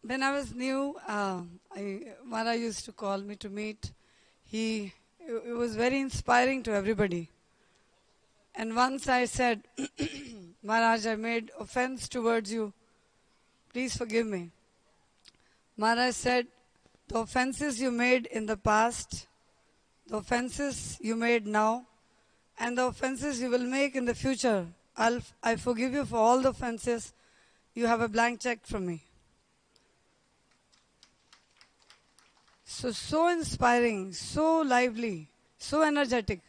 When I was new, Mara used to call me to meet. It was very inspiring to everybody. And once I said, Maharaj, I made offense towards you. Please forgive me. Maharaj said, the offenses you made in the past, the offenses you made now, and the offenses you will make in the future, I forgive you for all the offenses. You have a blank check from me. So inspiring, so lively, so energetic.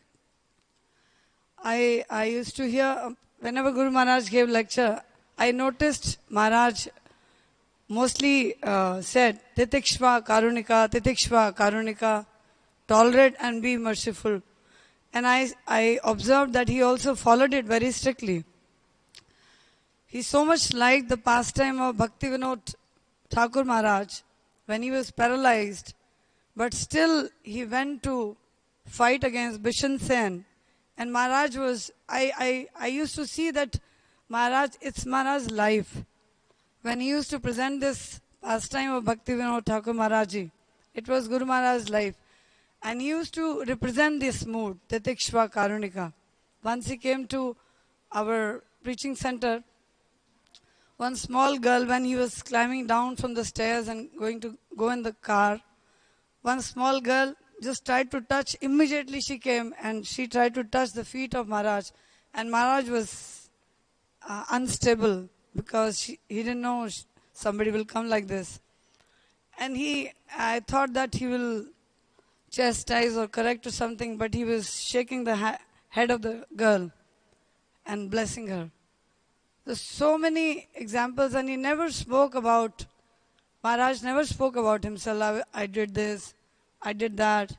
I used to hear, whenever Guru Maharaj gave lecture, I noticed Maharaj mostly said, Titikshva Karunika, tolerate and be merciful. And I observed that he also followed it very strictly. He so much liked the pastime of Bhaktivinoda Thakur Maharaj when he was paralyzed, but still he went to fight against Bishan Sen. And Maharaj was, I used to see that Maharaj, it's Maharaj's life. When he used to present this pastime of Bhaktivinoda Thakur Maharaji, it was Guru Maharaj's life. And he used to represent this mood, Titikshva Karunika. Once he came to our preaching center, one small girl, when he was climbing down from the stairs and going to go in the car, one small girl just tried to touch, immediately she came and she tried to touch the feet of Maharaj. And Maharaj was unstable because he didn't know somebody will come like this. And I thought that he will chastise or correct or something, but he was shaking the head of the girl and blessing her. There's so many examples, and he never spoke about, Maharaj never spoke about himself. I did this, I did that,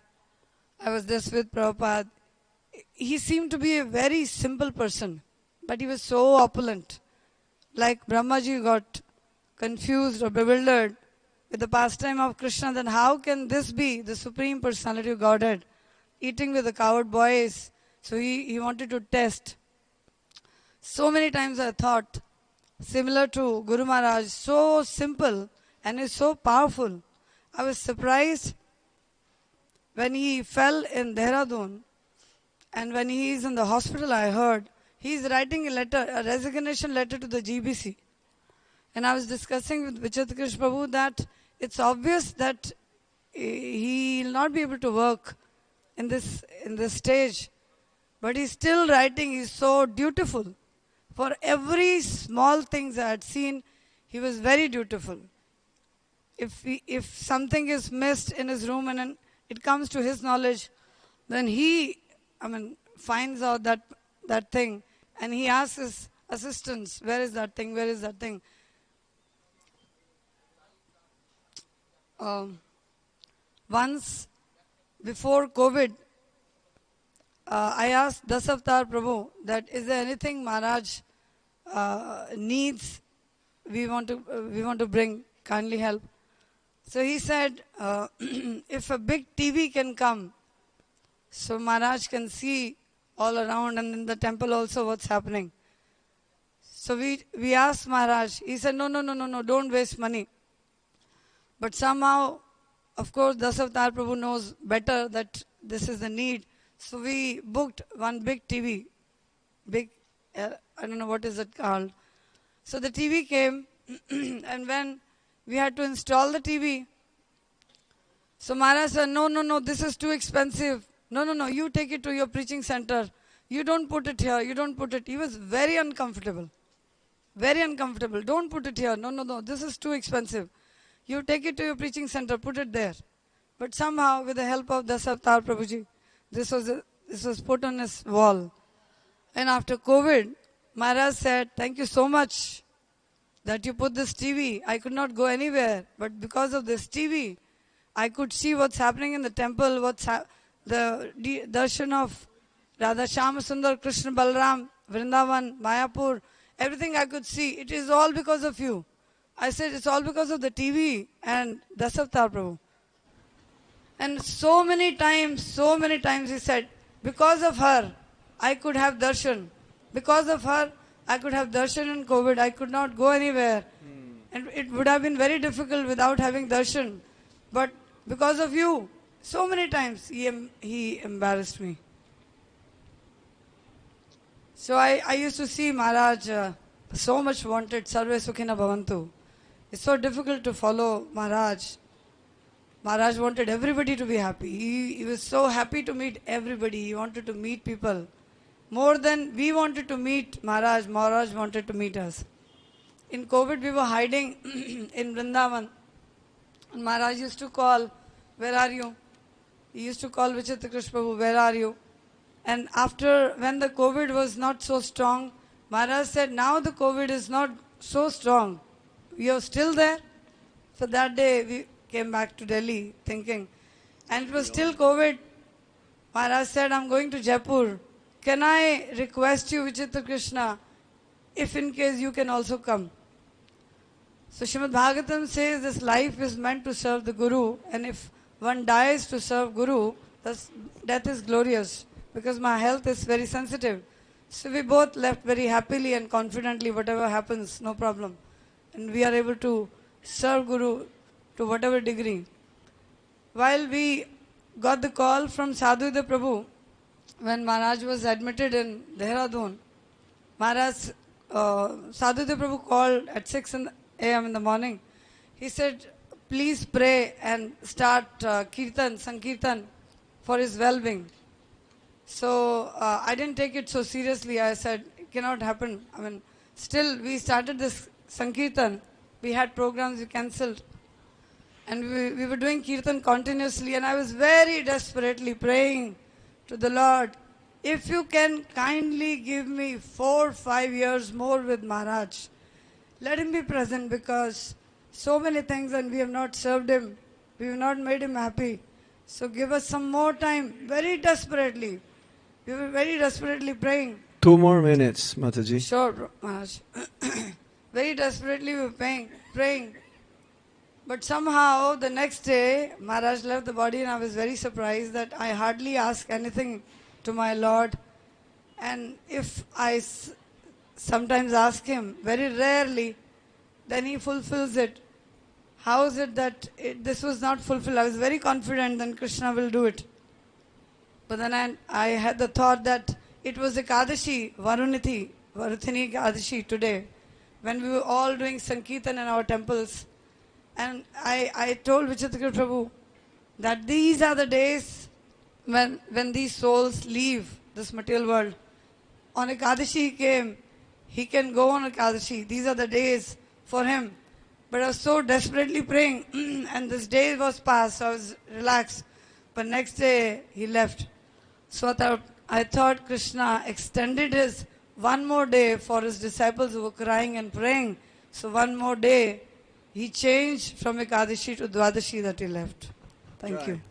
I was this with Prabhupada. He seemed to be a very simple person, but he was so opulent. Like Brahmaji got confused or bewildered with the pastime of Krishna, then how can this be the Supreme Personality of Godhead eating with the cowherd boys? So he wanted to test. So many times I thought, similar to Guru Maharaj, so simple and is so powerful. I was surprised when he fell in Dehradun, and when he is in the hospital, I heard he is writing a resignation letter to the GBC. And I was discussing with Vichitrakrishna Prabhu that it's obvious that he will not be able to work in this stage, but he's still writing. He's so dutiful. For every small things I had seen, he was very dutiful. If something is missed in his room and it comes to his knowledge, then he, finds out that thing, and he asks his assistants, where is that thing, where is that thing? Once, before COVID, I asked Dasavatar Prabhu that is there anything Maharaj needs, we want to bring, kindly help. So he said, if a big TV can come, so Maharaj can see all around and in the temple also what's happening. So we asked Maharaj, he said, no, don't waste money. But somehow, of course, Dasavatar Prabhu knows better that this is the need. So we booked one big TV, I don't know what is it called. So the TV came, and when we had to install the TV, so Maharaj said, no, this is too expensive. No, you take it to your preaching center. You don't put it here, you don't put it. He was very uncomfortable. Very uncomfortable. Don't put it here. No, this is too expensive. You take it to your preaching center, put it there. But somehow, with the help of Dasavatar Prabhuji, this was put on his wall. And after COVID, Maharaj said, thank you so much that you put this TV. I could not go anywhere, but because of this TV, I could see what's happening in the temple, the darshan of Radha Shyama Sundar, Krishna Balaram, Vrindavan, Mayapur, everything I could see. It is all because of you. I said, it's all because of the TV and Dasavatar Prabhu. And so many times he said, because of her, I could have darshan. Because of her, I could have darshan in COVID. I could not go anywhere. And it would have been very difficult without having darshan. But because of you, so many times he embarrassed me. So I used to see Maharaj so much wanted, Sarve Sukhina Bhavantu. It's so difficult to follow Maharaj. Maharaj wanted everybody to be happy. He was so happy to meet everybody. He wanted to meet people. More than we wanted to meet Maharaj, Maharaj wanted to meet us. In COVID, we were hiding in Vrindavan. And Maharaj used to call, where are you? He used to call Vichitrakrishna Prabhu, where are you? And after, when the COVID was not so strong, Maharaj said, now the COVID is not so strong. You're still there? So that day, we came back to Delhi thinking. And it was still COVID. Maharaj said, I'm going to Jaipur. Can I request you, Vichitra Krishna, if in case you can also come? So Srimad Bhagavatam says this life is meant to serve the Guru, and if one dies to serve Guru, death is glorious, because my health is very sensitive. So we both left very happily and confidently, whatever happens, no problem. And we are able to serve Guru to whatever degree. While we got the call from Sadhudev Prabhu, when Maharaj was admitted in Dehradun, Maharaj, Sadhudev Prabhu called at 6 a.m. in the morning. He said, please pray and start Sankirtan for his well-being. So I didn't take it so seriously. I said, it cannot happen. I mean, still we started this Sankirtan. We had programs we cancelled. And we were doing Kirtan continuously, and I was very desperately praying to the Lord, if you can kindly give me 4 or 5 years more with Maharaj, let him be present, because so many things and we have not served him, we have not made him happy. So give us some more time, very desperately. We were very desperately praying. 2 more minutes, Mataji. Sure, Maharaj. Very desperately we were praying. But somehow the next day, Maharaj left the body, and I was very surprised that I hardly ask anything to my Lord. And if I sometimes ask him, very rarely, then he fulfills it. How is it that this was not fulfilled? I was very confident that Krishna will do it. But then I had the thought that it was Ekadashi, Varuthini Ekadashi today, when we were all doing Sankirtan in our temples. And I told Vichitrakrishna Prabhu that these are the days when these souls leave this material world. On Ekadashi he came, he can go on Ekadashi. These are the days for him. But I was so desperately praying, and this day was past, so I was relaxed. But next day he left. So I thought Krishna extended his one more day for his disciples who were crying and praying. So one more day, he changed from Ekadashi to Dwadashi that he left. Thank you.